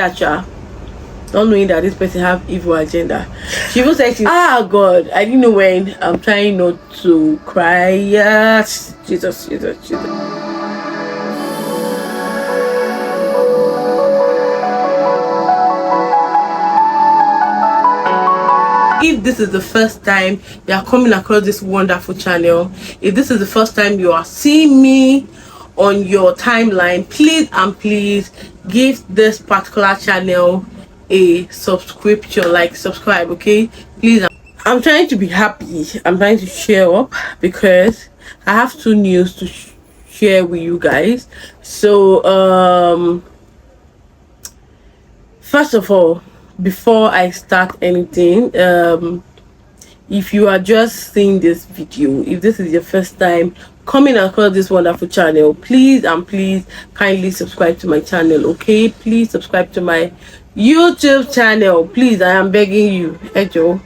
Acha, not knowing that this person have evil agenda. She even said, God, I didn't know when. I'm trying not to cry. Yes, Jesus. If this is the first time you are coming across this wonderful channel, if this is the first time you are seeing me on your timeline, please and please give this particular channel a subscription, like subscribe, okay? Please. I'm trying to be happy. I'm trying to cheer up because I have two news to share with you guys. So first of all, before I start anything, if you are just seeing this video, if this is your first time coming across this wonderful channel, please and please kindly subscribe to my channel, okay? Please subscribe to my YouTube channel, please. I am begging you. Hey Joe.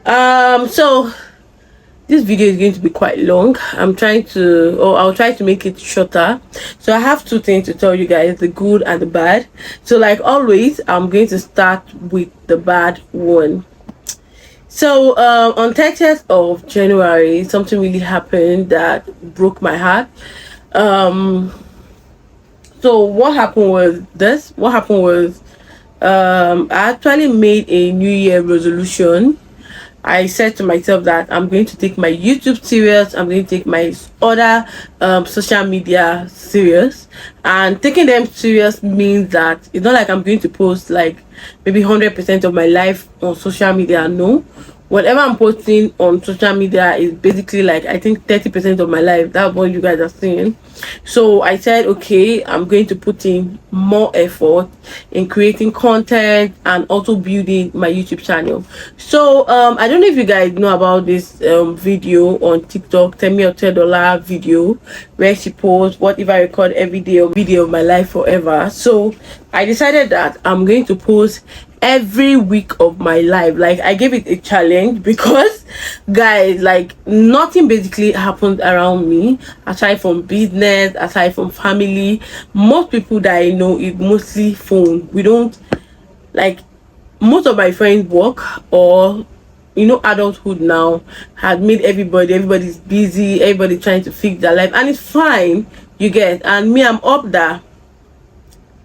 So this video is going to be quite long. I'll try to make it shorter. So I have two things to tell you guys, the good and the bad. So like always, I'm going to start with the bad one. So on 30th of January, something really happened that broke my heart. So what happened was I actually made a New Year resolution. I said to myself that I'm going to take my YouTube serious, I'm going to take my other social media serious. And taking them serious means that it's not like I'm going to post like maybe 100% of my life on social media. No, whatever I'm posting on social media is basically like, I think 30% of my life. That's what you guys are seeing. So I said, okay, I'm going to put in more effort in creating content and also building my YouTube channel. So I don't know if you guys know about this video on TikTok, Tell Me Your $10 video, where she posts, what if I record every day a video of my life forever. So I decided that I'm going to post every week of my life. Like, I gave it a challenge because guys, like, nothing basically happened around me aside from business, aside from family. Most people that I know is mostly phone. We don't, like, most of my friends work, or you know, adulthood now had made everybody's busy, everybody trying to fix their life, and it's fine, you get. And me, I'm up there.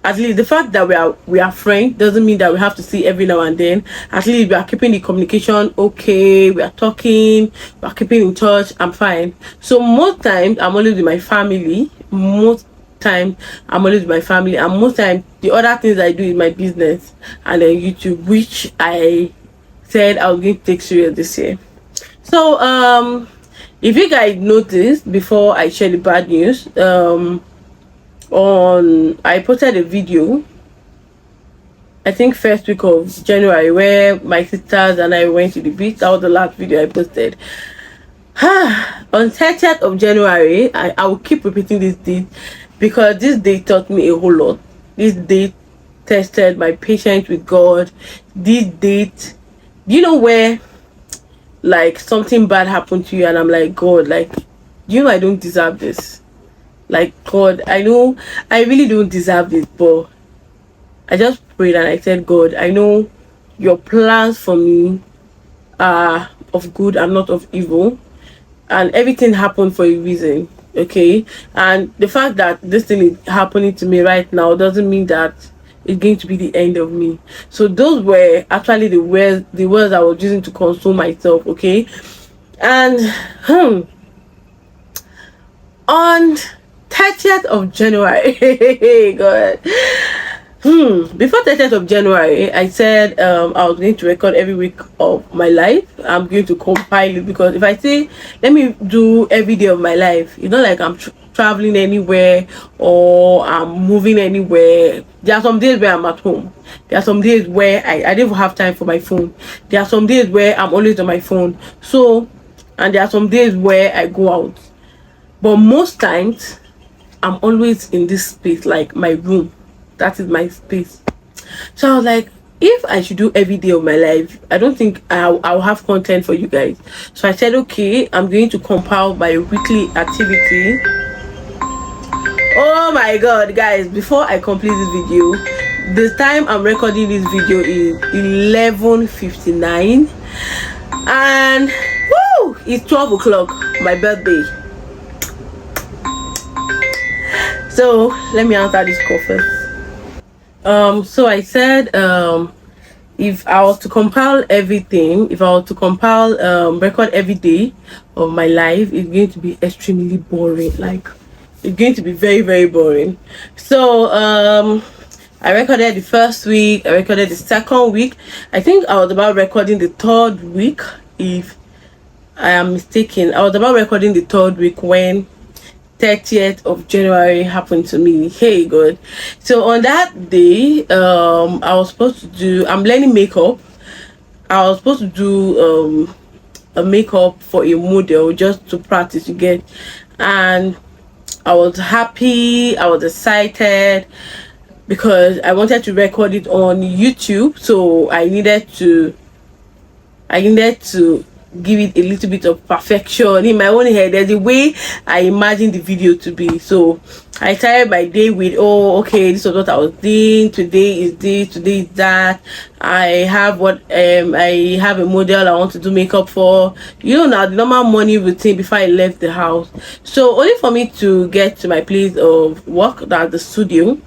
At least the fact that we are friends doesn't mean that we have to see every now and then. At least we are keeping the communication okay, we are talking, we are keeping in touch. I'm fine. So most times I'm always with my family. And most times the other things I do is my business and then YouTube, which I said I was going to take serious this year. So if you guys noticed, before I share the bad news, I posted a video, I think first week of January, where my sisters and I went to the beach. That was the last video I posted. On 30th of January, I will keep repeating this date because this date taught me a whole lot. This date tested my patience with God. This date, you know, where like something bad happened to you and I'm like, God, like, you know, I don't deserve this. Like, God, I know I really don't deserve this, but I just prayed and I said, God, I know your plans for me are of good and not of evil, and everything happened for a reason, okay? And the fact that this thing is happening to me right now doesn't mean that it's going to be the end of me. So those were actually the words I was using to console myself, okay? And on 30th of January, God, before 30th of January, I said I was going to record every week of my life. I'm going to compile it, because if I say let me do every day of my life, it's not like I'm traveling anywhere or I'm moving anywhere. There are some days where I'm at home. There are some days where I don't even have time for my phone. There are some days where I'm always on my phone. So, and there are some days where I go out. But most times I'm always in this space, like my room. That is my space. So I was like, if I should do every day of my life, I don't think I'll have content for you guys. So I said, okay, I'm going to compile my weekly activity. Oh my God, guys, before I complete this video, The time I'm recording this video is 11:59, and woo, it's 12 o'clock, my birthday. So let me answer this call first. So I said, if I was to compile everything, if I was to compile record every day of my life, it's going to be extremely boring. Like, it's going to be very, very boring. So I recorded the first week, I recorded the second week. I think I was about recording the third week, if I am mistaken. I was about recording the third week when 30th of January happened to me. Hey God. So on that day, I was supposed to do, I'm learning makeup. I was supposed to do a makeup for a model, just to practice, you get. And I was happy, I was excited, because I wanted to record it on YouTube. So I needed to give it a little bit of perfection in my own head. There's a way I imagined the video to be. So I started my day with, oh, okay, this was what I was doing. Today is this, today is that. I have I have a model I want to do makeup for, now the normal morning routine before I left the house. So only for me to get to my place of work, that's the studio,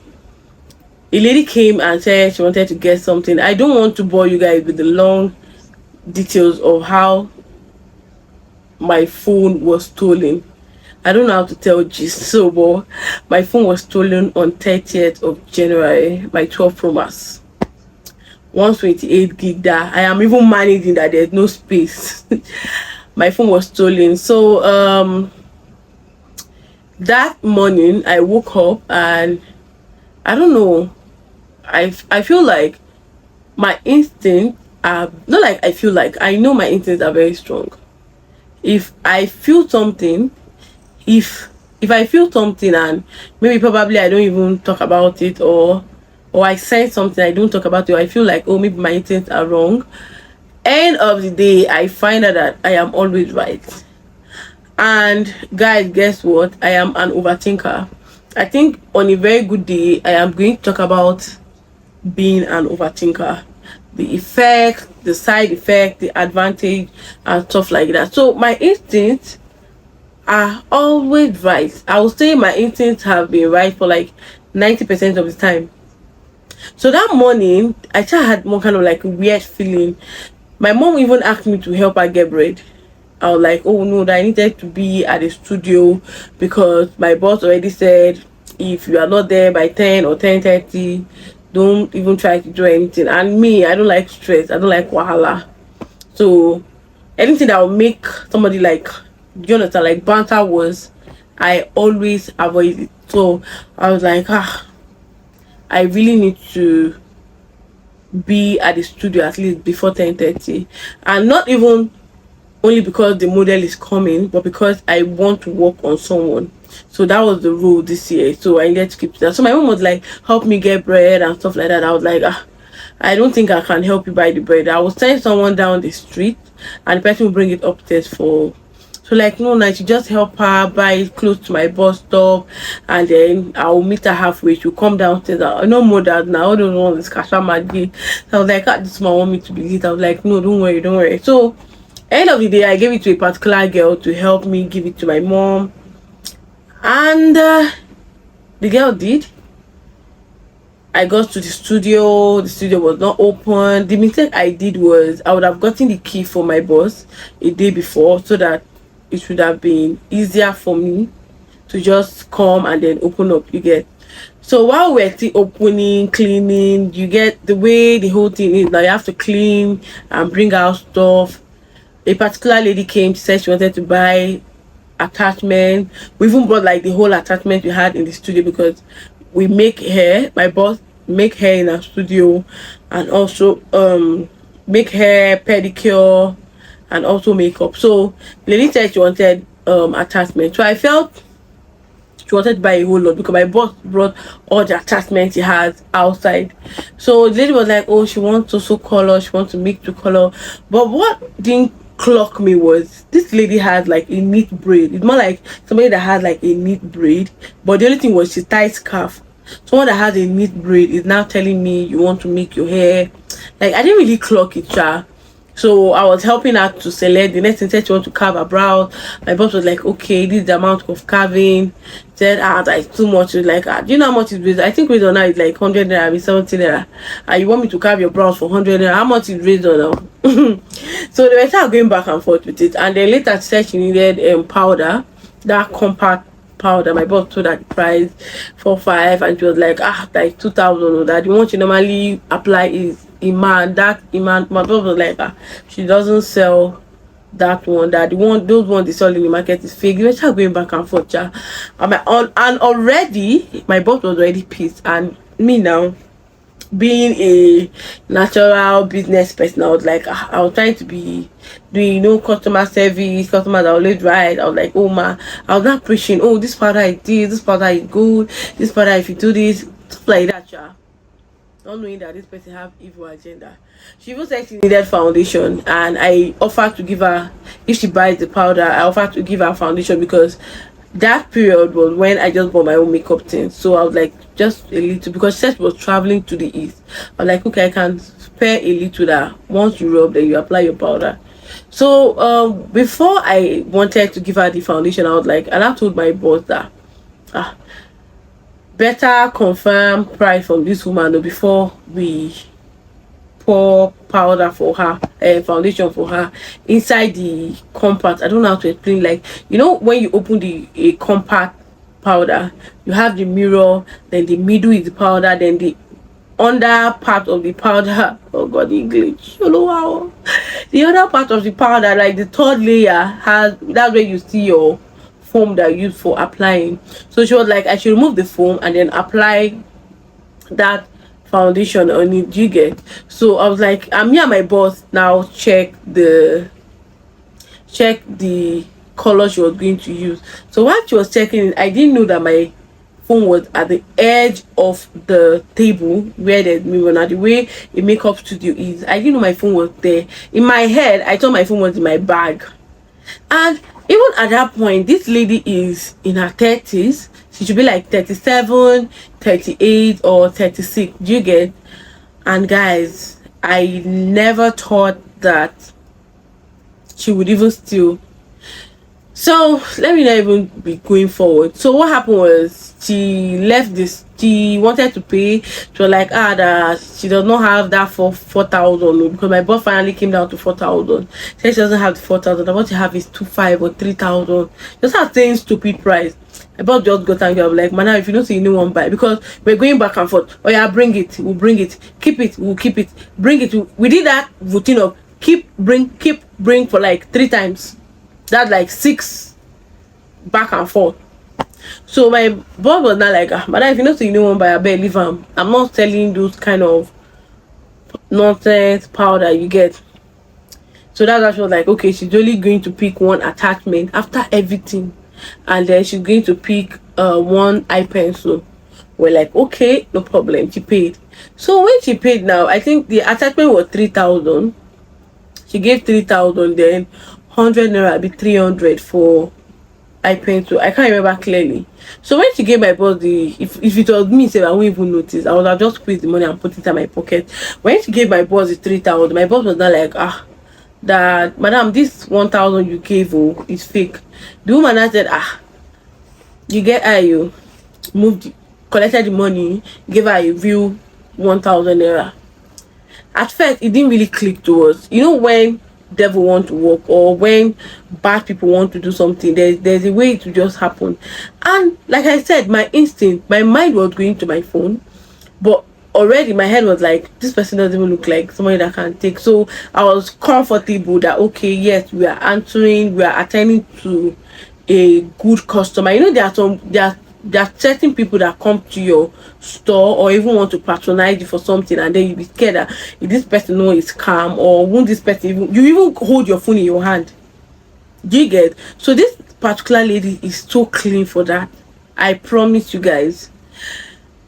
a lady came and said she wanted to get something. I don't want to bore you guys with the long details of how my phone was stolen. I don't know how to tell this, so but my phone was stolen on 30th of January, my 12 Pro Max, 128 gig. That I am even managing that there's no space. My phone was stolen. So that morning I woke up and I don't know, I feel like my instinct are not like I feel like I know my instincts are very strong. If I feel something, if I feel something and maybe probably I don't even talk about it, or I say something, I don't talk about it, or I feel like, oh, maybe my instincts are wrong, end of the day I find out that I am always right. And guys, guess what? I am an overthinker. I think on a very good day I am going to talk about being an overthinker, the effect, the side effect, the advantage, and stuff like that. So my instincts are always right. I would say my instincts have been right for like 90% of the time. So that morning I just had more kind of like a weird feeling. My mom even asked me to help her get bread. I was like, oh no, that I needed to be at the studio because my boss already said if you are not there by 10 or 10:30, don't even try to do anything. And me, I don't like stress, I don't like wahala. So anything that will make somebody like Jonathan like banter was, I always avoid it. So I was like, I really need to be at the studio at least before 10:30, and not even only because the model is coming, but because I want to work on someone. So that was the rule this year. So I needed to keep that. So my mom was like, help me get bread and stuff like that. I was like, I don't think I can help you buy the bread. I will send someone down the street and the person will bring it upstairs for. So like, no, I should just help her buy it close to my bus stop, and then I'll meet her halfway. She'll come downstairs. No more that now. I don't know this kasha madi. So I was like, this man want me to be late. I was like, no, don't worry. So end of the day I gave it to a particular girl to help me give it to my mom, and the girl did. I got to the studio was not open. The mistake I did was I would have gotten the key for my boss a day before, so that it should have been easier for me to just come and then open up, you get. So while we're still opening, cleaning, you get the way the whole thing is now, you have to clean and bring out stuff. A particular lady came, she said she wanted to buy attachment. We even brought like the whole attachment we had in the studio, because we make hair, my boss make hair in our studio, and also make hair, pedicure, and also makeup. So the lady said she wanted attachment. So I felt she wanted to buy a whole lot, because my boss brought all the attachments he has outside. So the lady was like, oh, she wants also color, she wants to make the color. But what didn't clock me was this lady had like a neat braid. It's more like somebody that had like a neat braid, but the only thing was she tied scarf. Someone that has a neat braid is now telling me you want to make your hair. Like, I didn't really clock it, child. So I was helping her to select. The next thing said she want to carve her brows. My boss was like, okay, this is the amount of carving. Said, that's too much. She was like, do you know how much is razor? I think razor now is like 100 naira, 70 naira. And you want me to carve your brows for 100 naira? How much is razor now? So they were start going back and forth with it. And then later she said she needed powder, that compact powder. My boss told her the price for 5, and she was like, like 2,000. That the one she normally apply is Iman. That Iman, my boss was like, she doesn't sell that one. That the one, those ones they sell in the market is fake. They start going back and forth, yeah. And already my boss was already pissed, and me now, being a natural business person, I was like, I was trying to be doing, customer service. Customers are always right. I was like, oh man, I was not preaching, oh, this powder is this powder is good, this powder, if you do this, stuff like that, yeah. Not knowing that this person have evil agenda. She even said she needed foundation, and I offered to give her, if she buys the powder, I offered to give her foundation, because that period was when I just bought my own makeup thing. So I was like, just a little, because she was traveling to the east. I was like, okay, I can spare a little, that once you rub, then you apply your powder. So before I wanted to give her the foundation, I was like, and I told my boss that better confirm price from this woman before we pour powder for her, foundation for her inside the compact. I don't know how to explain. Like, when you open a compact powder, you have the mirror, then the middle is the powder, then the under part of the powder, oh god, English, wow, the other part of the powder, like the third layer, has, that's where you see your foam that you use for applying. So she was like, I should remove the foam and then apply that foundation on it. You get? So I was like, me and my boss now check the color she was going to use. So while she was checking it, I didn't know that my phone was at the edge of the table where the mirror. Now the way a makeup studio is, I didn't know my phone was there. In my head, I thought my phone was in my bag. And even at that point, this lady is in her 30s. She should be like 37, 38, or 36. Do you get? And guys, I never thought that she would even steal. So let me not even be going forward. So what happened was, she left this. She wanted to pay. She was like, that she does not have that for 4,000, because my boss finally came down to 4,000. She said she doesn't have the 4,000. What you have is 2,500 or 3,000. Just her saying stupid price. My boss just got angry. I was like, man, if you don't see anyone buy, because we're going back and forth. Oh yeah, bring it. We'll bring it. Keep it. We'll keep it. Bring it. We did that routine of keep, bring for like 3 times. That's like 6 back and forth. So my boss was not like, but if you know, so you don't want to buy, I bet leave them. I'm not selling those kind of nonsense powder you get. So that's why she was like, okay, she's only going to pick one attachment after everything, and then she's going to pick one eye pencil. We're like, okay, no problem. She paid. So when she paid, now I think the attachment was 3,000. She gave 3,000, then 100 naira be 300 for eye pencil. I can't remember clearly. So when she gave my boss the, if it was me, say I won't even notice. I would have just squeezed the money and put it in my pocket. When she gave my boss the 3,000, my boss was not like, that madam, this 1,000 you gave is fake. The woman I said, you get her, you moved, collected the money, gave her a real 1,000 naira. At first, it didn't really click to us. When devil want to work, or when bad people want to do something, there's a way to just happen. And like I said, my instinct, my mind was going to my phone, but already my head was like, this person doesn't even look like somebody that can take. So I was comfortable that, okay, yes, we are attending to a good customer. There are certain people that come to your store or even want to patronize you for something, and then you be scared that if this person know is calm, or won't this person even hold your phone in your hand. Do you get? So this particular lady is so clean for that, I promise you guys.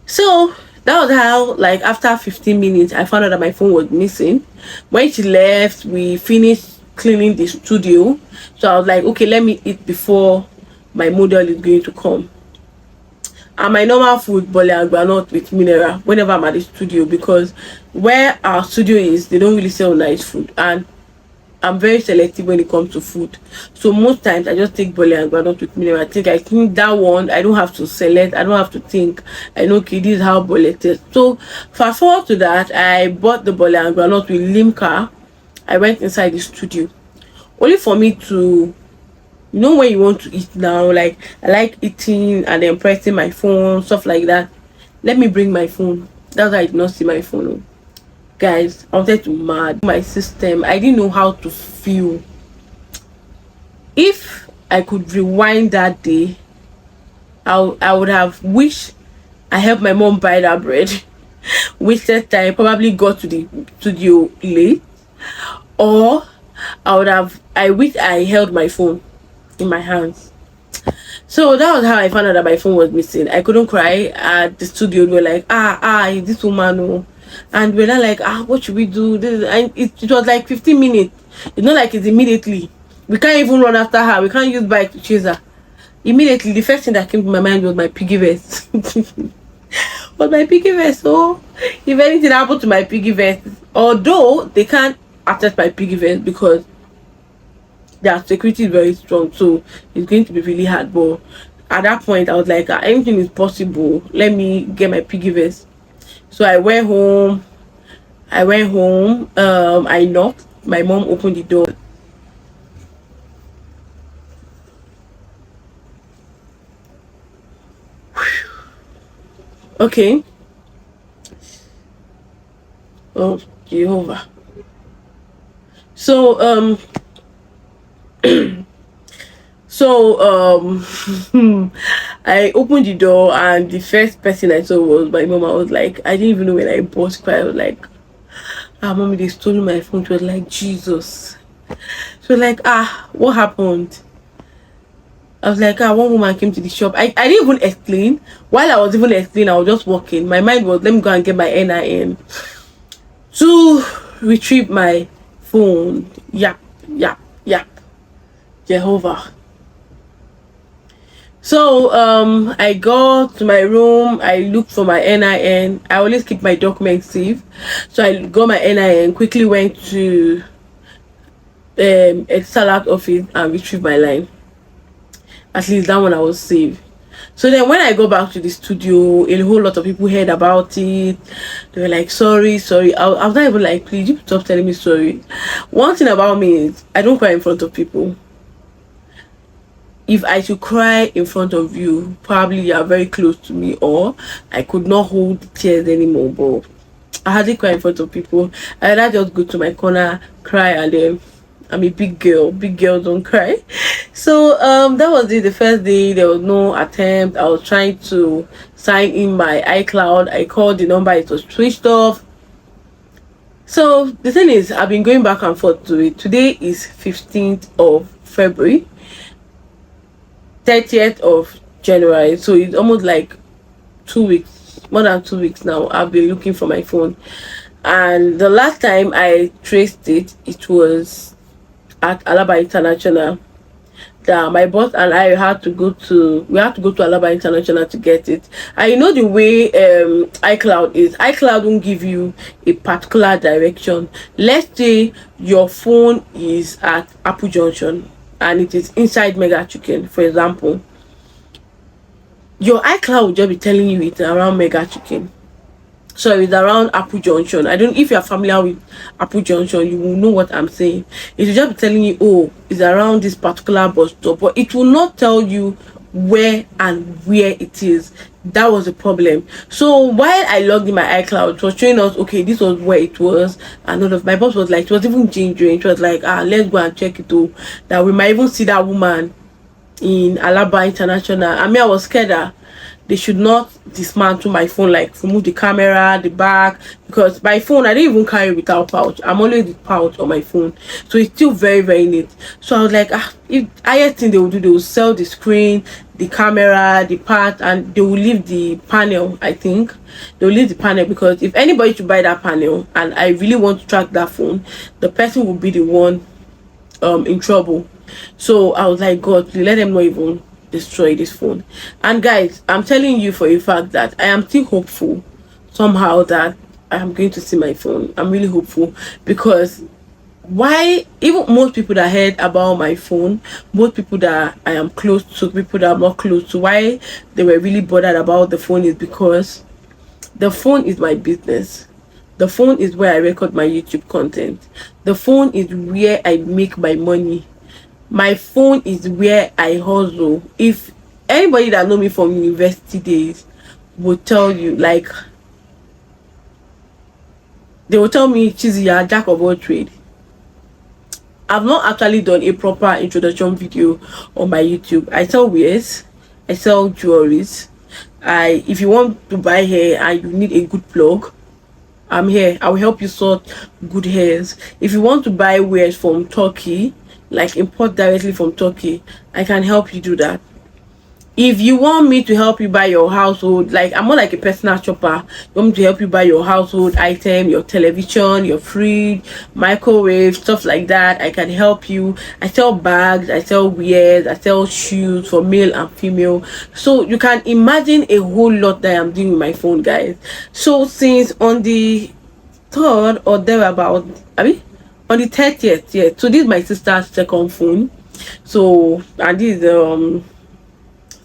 So that was how, like, after 15 minutes I found out that my phone was missing. When she left, we finished cleaning the studio. So I was like, okay, let me eat before my model is going to come. and my normal food, bole and groundnut with mineral whenever I'm at the studio, because where our studio is, they don't really sell nice food, and I'm very selective when it comes to food. So most times I just take bole and groundnut with mineral. I think that one I don't have to select, I don't have to think. I know, okay, this is how bole tastes. So fast forward to that, I bought the bole and groundnut with limca. I went inside the studio only for me to, when you want to eat now, like I like eating and then pressing my phone, stuff like that. Let me bring my phone. That's why I did not see my phone. Oh. Guys, I wanted to mad my system. I didn't know how to feel. If I could rewind that day, I would have wished I helped my mom buy that bread. Wasted time, probably got to the studio late, or I wish I held my phone in my hands. So that was how I found out that my phone was missing. I couldn't cry at the studio. We were like, this woman, oh. And we're not like, what should we do? And it was like 15 minutes. It's not like it's immediately. We can't even run after her. We can't use bike to chase her. Immediately, the first thing that came to my mind was my piggy vest. But my piggy vest, so if anything happened to my piggy vest, although they can't access my piggy vest because their security is very strong, so it's going to be really hard. But at that point I was like, anything is possible, let me get my piggy vest. So I went home, I knocked, my mom opened the door. Okay. Oh, Jehovah. So I opened the door, and the first person I saw was my mom. I was like, I didn't even know when I burst cry. I was like, mommy, they stole my phone. She was like, Jesus. She was like, what happened? I was like, one woman came to the shop. I didn't even explain. While I was even explaining, I was just walking. My mind was, let me go and get my NIN to retrieve my phone. Yap. Jehovah. So I got to my room, I looked for my NIN. I always keep my documents safe. So I got my NIN, quickly went to a salad office and retrieved my line. At least that one I was safe. So then when I go back to the studio, a whole lot of people heard about it. They were like, sorry. I was not even like, please, you stop telling me sorry. One thing about me is I don't cry in front of people. If I should cry in front of you, probably you are very close to me, or I could not hold tears anymore. But I hardly cry in front of people. I rather just go to my corner, cry, and then I'm a big girl. Big girls don't cry. So that was it. The first day there was no attempt. I was trying to sign in my iCloud. I called the number, it was switched off. So the thing is, I've been going back and forth to it. Today is 15th of February, 30th of January. So it's almost like 2 weeks, more than 2 weeks now. I've been looking for my phone, and the last time I traced it, it was at Alaba International. That my boss and I had to go to Alaba International to get it. And you know the way iCloud is, iCloud won't give you a particular direction. Let's say your phone is at Apple Junction and it is inside Mega Chicken, for example. Your iCloud will just be telling you it's around Mega Chicken. So it's around Apple Junction. I don't, if you're familiar with Apple Junction, you will know what I'm saying. It will just be telling you, oh, it's around this particular bus stop, but it will not tell you where and where it is. That was the problem. So while I logged in my iCloud, it was showing us, okay, this was where it was, and all of my boss was like, it was even gingering. It was like, let's go and check it though, that we might even see that woman in Alaba International. I mean, I was scared that they should not dismantle my phone, like remove the camera, the back, because my phone I didn't even carry without pouch. I'm always with pouch on my phone, so it's still very, very neat. So I was like, if highest thing they will do, they will sell the screen, the camera, the part, and they will leave the panel. I think they will leave the panel, because if anybody should buy that panel and I really want to track that phone, the person will be the one in trouble. So I was like, God, please let them not even destroy this phone. And guys, I'm telling you for a fact that I am still hopeful somehow that I am going to see my phone. I'm really hopeful, because why, even most people that heard about my phone, most people that I am close to, people that I'm not close to, why they were really bothered about the phone is because the phone is my business. The phone is where I record my YouTube content. The phone is where I make my money. My phone is where I hustle. If anybody that know me from university days would tell you, like, they will tell me, Chizzy, you're a jack of all trades. I've not actually done a proper introduction video on my YouTube. I sell wares, I sell jewelries. If you want to buy hair and you need a good plug, I'm here. I will help you sort good hairs. If you want to buy wares from Turkey, like import directly from Turkey, I can help you do that. If you want me to help you buy your household, like I'm more like a personal shopper, you want me to help you buy your household item, your television, your fridge, microwave, stuff like that, I can help you. I sell bags, I sell wears, I sell shoes for male and female. So you can imagine a whole lot that I'm doing with my phone, guys. So since on the 3rd or thereabout, I mean on the 30th, yeah, so this is my sister's second phone. So, and this is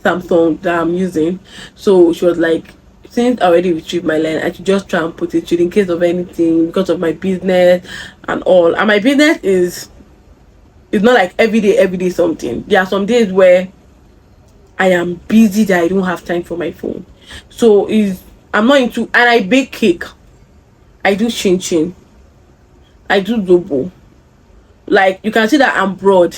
Samsung that I'm using. So she was like, since I already retrieved my line, I should just try and put it in case of anything, because of my business and all. And my business is, it's not like every day something. There are some days where I am busy that I don't have time for my phone. So I'm not into, and I bake cake, I do chin chin, I do zobo. Like, you can see that I'm broad.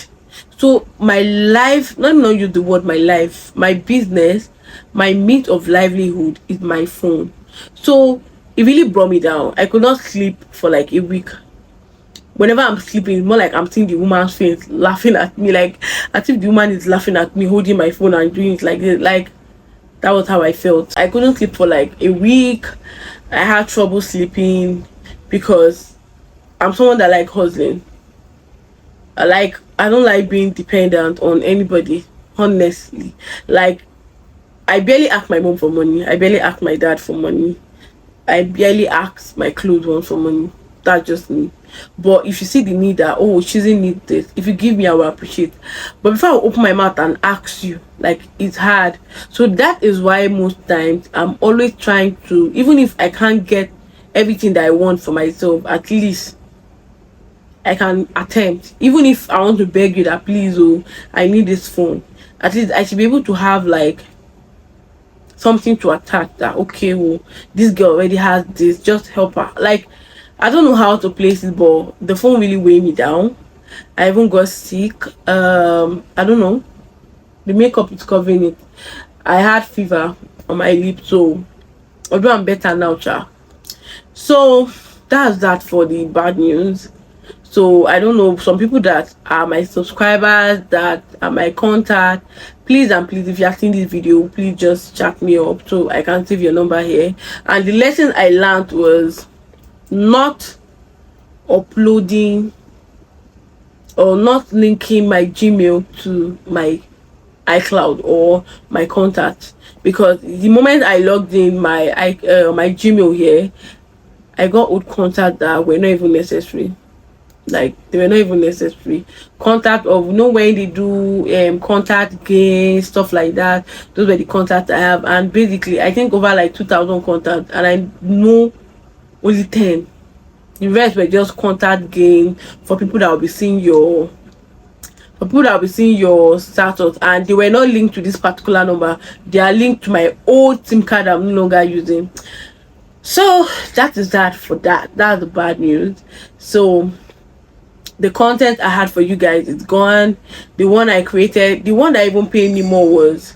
So my life, let me not use the word my life, my business, my means of livelihood is my phone. So it really brought me down. I could not sleep for like a week. Whenever I'm sleeping, it's more like I'm seeing the woman's face laughing at me, like as if the woman is laughing at me holding my phone and doing it like this. Like, that was how I felt. I couldn't sleep for like a week. I had trouble sleeping because I'm someone that like hustling. I don't like being dependent on anybody, honestly. Like, I barely ask my mom for money, I barely ask my dad for money, I barely ask my clothes one for money. That's just me. But if you see the need that, oh, she doesn't need this, if you give me, I will appreciate. But before I open my mouth and ask you, like, it's hard. So that is why most times I'm always trying to, even if I can't get everything that I want for myself, at least I can attempt. Even if I want to beg you that, please, oh, I need this phone, at least I should be able to have like something to attach that, okay, well, this girl already has this, just help her. Like, I don't know how to place it, but the phone really weighed me down. I even got sick. I don't know, the makeup is covering it. I had fever on my lips, so although I'm better now, cha. So that's that for the bad news. So I don't know, some people that are my subscribers, that are my contact, please and please, if you are seeing this video, please just chat me up so I can save your number here. And the lesson I learned was not uploading or not linking my Gmail to my iCloud or my contact, because the moment I logged in my my Gmail here, I got old contacts that were not even necessary. Like, they were not even necessary. Contact of, you know, when they do contact games, stuff like that, those were the contacts I have. And basically I think over like 2,000 contacts, and I know only 10. The rest were just contact gain for people that will be seeing your status, and they were not linked to this particular number. They are linked to my old SIM card I'm no longer using. So that is that for that. That's the bad news. So the content I had for you guys is gone. The one I created, the one that even paid me more was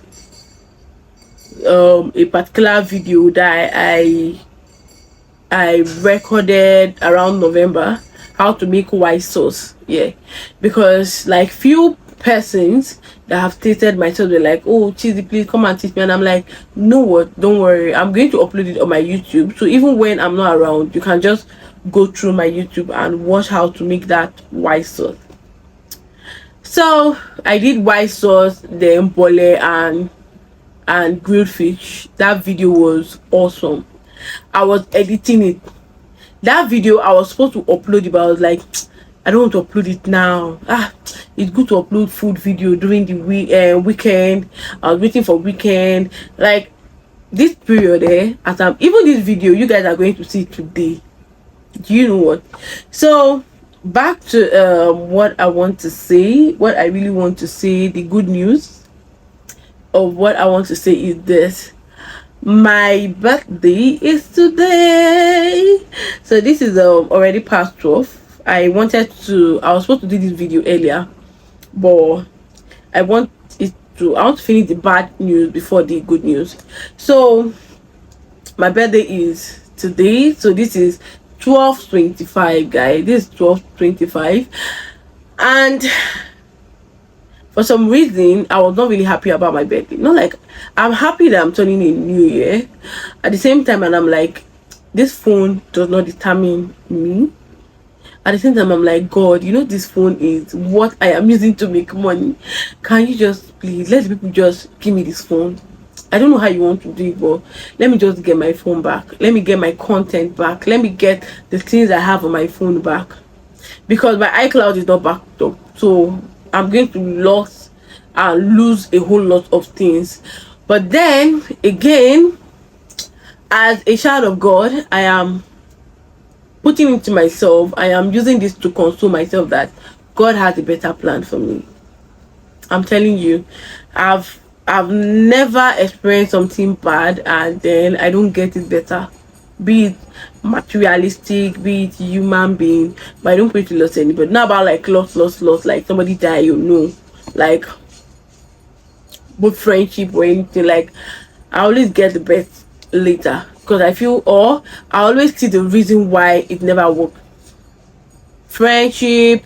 a particular video that I recorded around November, how to make white sauce. Yeah, because like few persons that have tasted my sauce were like, oh, Chizzy, please come and teach me. And I'm like, no, what, don't worry, I'm going to upload it on my YouTube, so even when I'm not around, you can just go through my YouTube and watch how to make that white sauce. So I did white sauce, then bole and grilled fish. That video was awesome. I was editing it. That video I was supposed to upload it, but I was like, I don't want to upload it now. It's good to upload food video during the weekend. I was waiting for weekend. Like this period, as I'm even this video you guys are going to see today. Do you know what? So back to what I want to say, what I really want to say. The good news of what I want to say is this: my birthday is today. So this is already past 12. I was supposed to do this video earlier, but I want to finish the bad news before the good news. So my birthday is today. So this is 12:25, guys. This is 12:25, and for some reason I was not really happy about my birthday. Not like I'm happy that I'm turning a new year at the same time, and I'm like, this phone does not determine me. At the same time I'm like, God, you know this phone is what I am using to make money. Can you just please let people just give me this phone? I don't know how you want to do it, but let me just get my phone back. Let me get my content back. Let me get the things I have on my phone back, because my iCloud is not backed up. So I'm going to lose a whole lot of things. But then again, as a child of God, I am putting into myself, I am using this to console myself that God has a better plan for me. I'm telling you, I've never experienced something bad and then I don't get it better, be it materialistic, be it human being. But I don't pray to lose anybody. Not about like loss, like somebody die, you know, like both friendship or anything. Like I always get the best later, because I feel, or I always see the reason why it never worked. Friendship,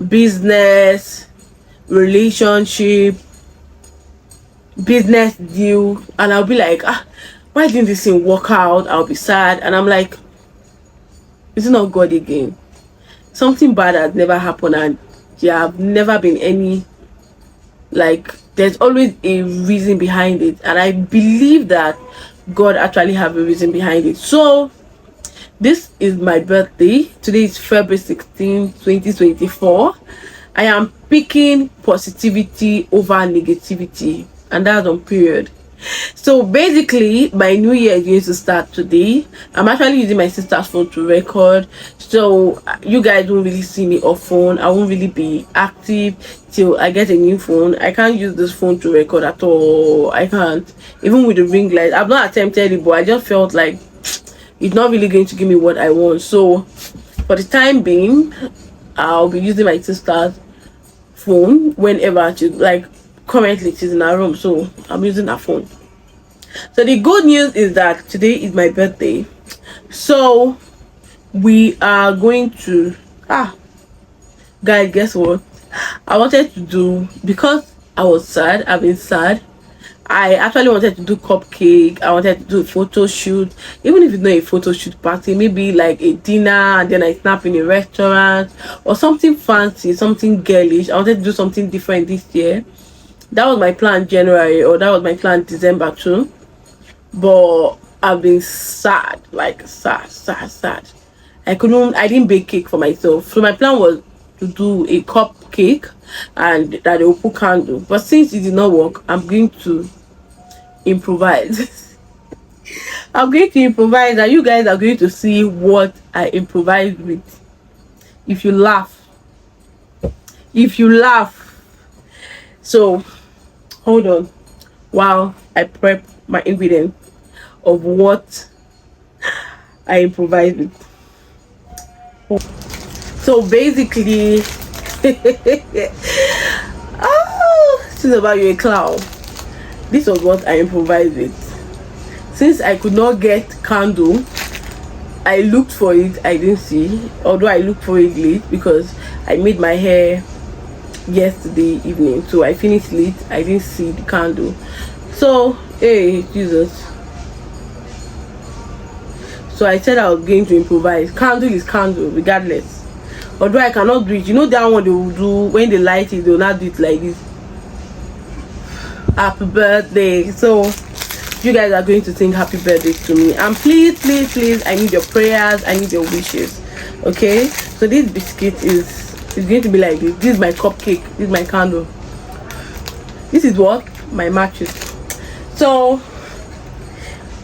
business, relationship, business deal, and I'll be like, why didn't this thing work out? I'll be sad, and I'm like, it's not God again. Something bad has never happened, and there have never been any, like, there's always a reason behind it, and I believe that God actually have a reason behind it. So this is my birthday. Today is February 16, 2024. I am picking positivity over negativity, and that's on period. So basically my new year is going to start today. I'm actually using my sister's phone to record, so you guys don't really see me off phone. I won't really be active till I get a new phone. I can't use this phone to record at all. I can't, even with the ring light. I've not attempted it, but I just felt like it's not really going to give me what I want. So for the time being, I'll be using my sister's phone whenever she, like, currently she's in her room, so I'm using her phone. So the good news is that today is my birthday, so we are going to guys, guess what I wanted to do? Because I was sad, I've been sad, I actually wanted to do cupcake. I wanted to do a photo shoot, even if it's not a photo shoot party, maybe like a dinner and then I snap in a restaurant or something fancy, something girlish. I wanted to do something different this year. That was my plan January, or that was my plan December too. But I've been sad, like sad. I didn't bake cake for myself. So my plan was to do a cupcake and that they will put candle. But since it did not work, I'm going to improvise. I'm going to improvise, and you guys are going to see what I improvise with. If you laugh. So hold on while I prep my ingredients of what I improvise with. So basically this is about you, a clown. This was what I improvised with. Since I could not get candle, I looked for it. I didn't see, although I looked for it late because I made my hair yesterday evening, so I finished late. I didn't see the candle, so hey Jesus. So I said I was going to improvise. Candle is candle regardless. Although I cannot do it. You know that one they will do when they light it, they will not do it like this. Happy birthday. So you guys are going to sing happy birthday to me, and please, I need your prayers, I need your wishes. Okay, so this biscuit is going to be like this. This is my cupcake, this is my candle, this is what my matches. So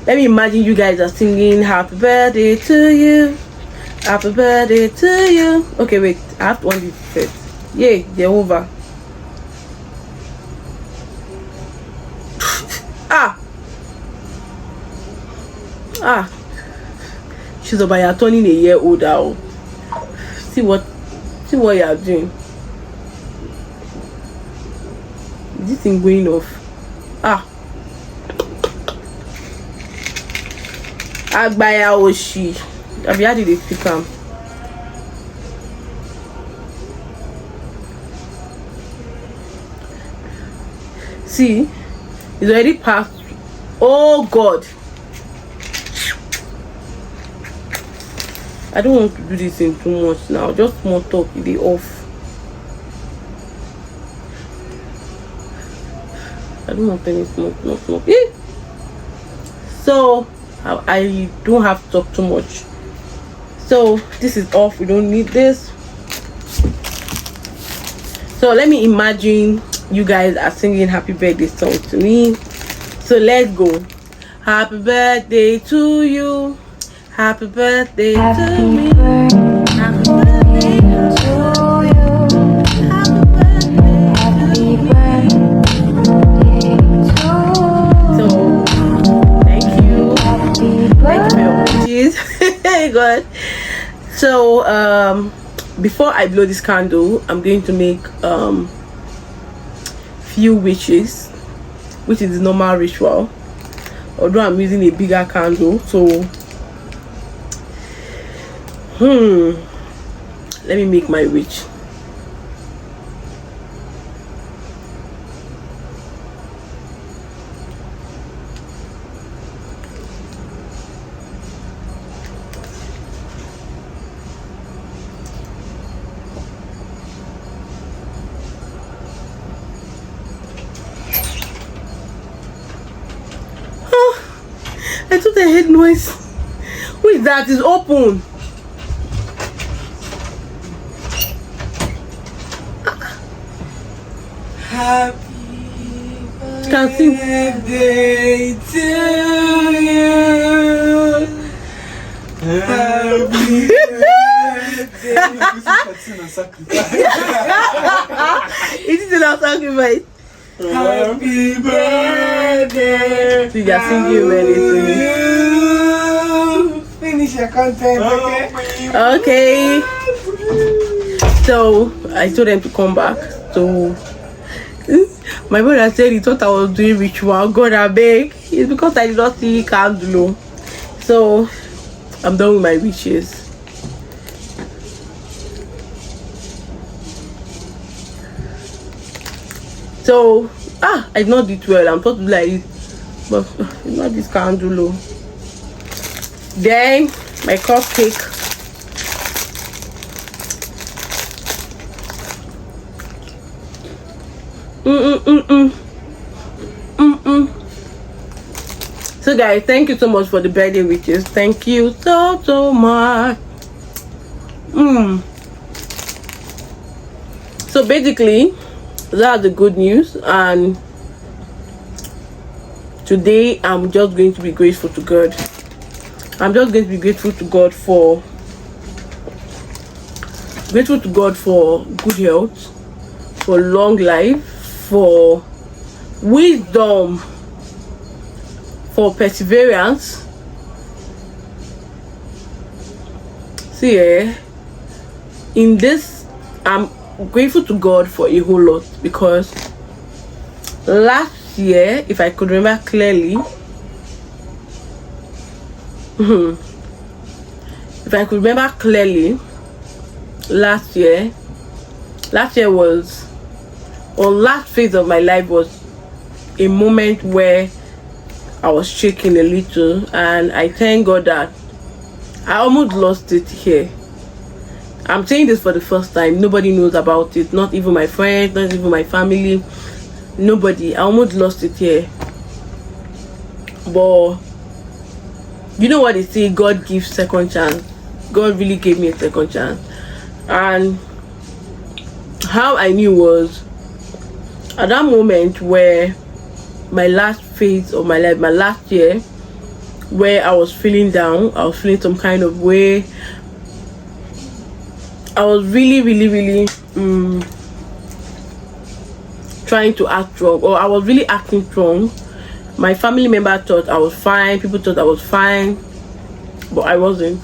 let me imagine you guys are singing happy birthday to you, happy birthday to you. Okay, wait, I have to want this first. Yay, Jehovah. She's about, you're turning a year older. See what you are doing. Is this thing going off? Agbaya Oshi. Have you had it pick am? See, it's already past. Oh God. I don't want to do this thing too much now. Just more talk, it is off. I don't want any smoke, no smoke. So I don't have to talk too much. So this is off. We don't need this. So let me imagine you guys are singing happy birthday song to me. So let's go. Happy birthday to you. Happy birthday to me. Happy birthday to you. Happy birthday to you. So, thank you. Thank you for your wishes. God. So, before I blow this candle, I'm going to make few wishes, which is the normal ritual. Although I'm using a bigger candle, so let me make my wish. I thought I heard noise. Who is that? It's open. Happy birthday to you. Happy It is not sacrifice. Happy birthday. So you are singing really to me. Finish your content, okay? Okay. So I told them to come back. So my brother said he thought I was doing ritual. God, I beg. It's because I did not see candle. So I'm done with my wishes. So I did not do it well. I'm supposed to do like it, but it's not this candle. Then my cupcake. So guys, thank you so much for the birthday wishes. Thank you so much. So basically, that's the good news, and today I'm just going to be grateful to God. I'm just going to be grateful to God for good health, for long life, for wisdom, for perseverance. See, in this, I'm grateful to God for a whole lot, because last year, if I could remember clearly, last year was, or last phase of my life was a moment where I was shaking a little, and I thank God that I almost lost it here. I'm saying this for the first time. Nobody knows about it, not even my friends, not even my family, nobody. I almost lost it here. But you know what they say, God gives second chance. God really gave me a second chance. And how I knew was at that moment where my last phase of my life, my last year, where I was feeling down, I was feeling some kind of way. I was really trying to act wrong, or I was really acting wrong. My family member thought I was fine, people thought I was fine, but I wasn't.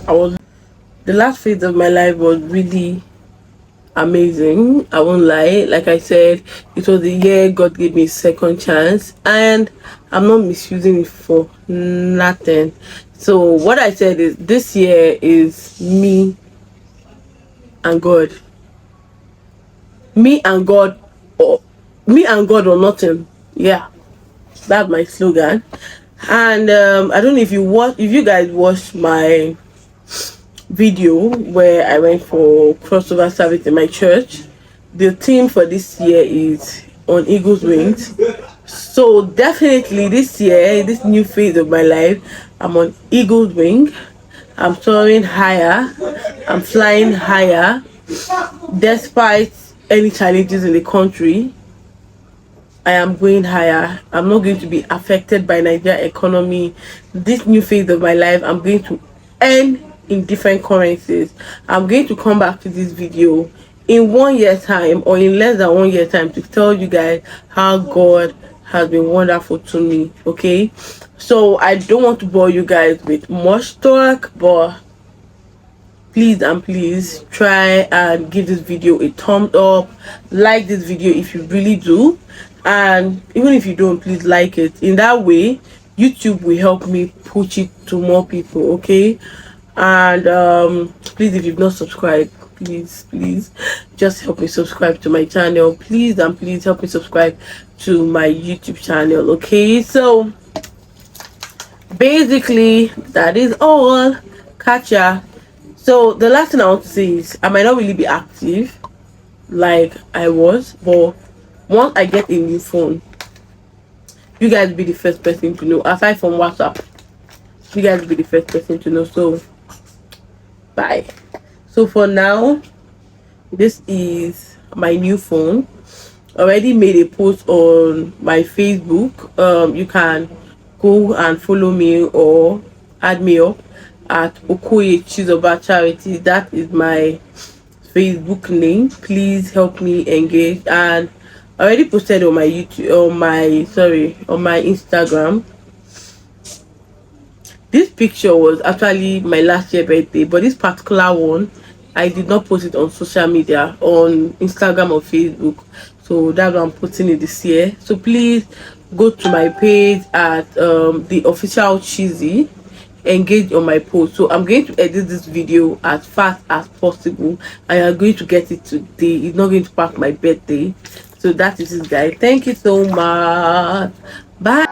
The last phase of my life was really amazing. I won't lie. Like I said, it was the year God gave me a second chance, and I'm not misusing it for nothing. So what I said is, this year is me and God. Me and God, or me and God or nothing. Yeah, that's my slogan. And I don't know if you guys watched my video where I went for crossover service in my church. The theme for this year is on eagle's wings. So definitely this year, this new phase of my life, I'm on eagle's wing. I'm soaring higher, I'm flying higher despite any challenges in the country. I am going higher. I'm not going to be affected by Nigeria economy. This new phase of my life, I'm going to earn in different currencies. I'm going to come back to this video in 1 year time, or in less than 1 year time, to tell you guys how God has been wonderful to me. Okay, so I don't want to bore you guys with much talk, but please and please try and give this video a thumbs up, like this video if you really do, and even if you don't, please like it. In that way, YouTube will help me push it to more people. Okay, and please, if you've not subscribed, please just help me subscribe to my channel. Please and please help me subscribe to my YouTube channel. Okay, so basically that is all. Catch ya. So the last thing I want to say is, I might not really be active like I was, but once I get a new phone, you guys will be the first person to know. Aside from WhatsApp, you guys will be the first person to know. So bye. So for now, this is my new phone. Already made a post on my Facebook. You can go and follow me or add me up at Okoye Chizoba Charity. That is my Facebook name. Please help me engage. And I already posted on my on my Instagram. This picture was actually my last year birthday, but this particular one, I did not post it on social media, on Instagram or Facebook. So that's why I'm putting it this year. So please go to my page at the official Cheesy, engage on my post. So I'm going to edit this video as fast as possible. I am going to get it today. It's not going to pass my birthday. So that is it, guys. Thank you so much. Bye.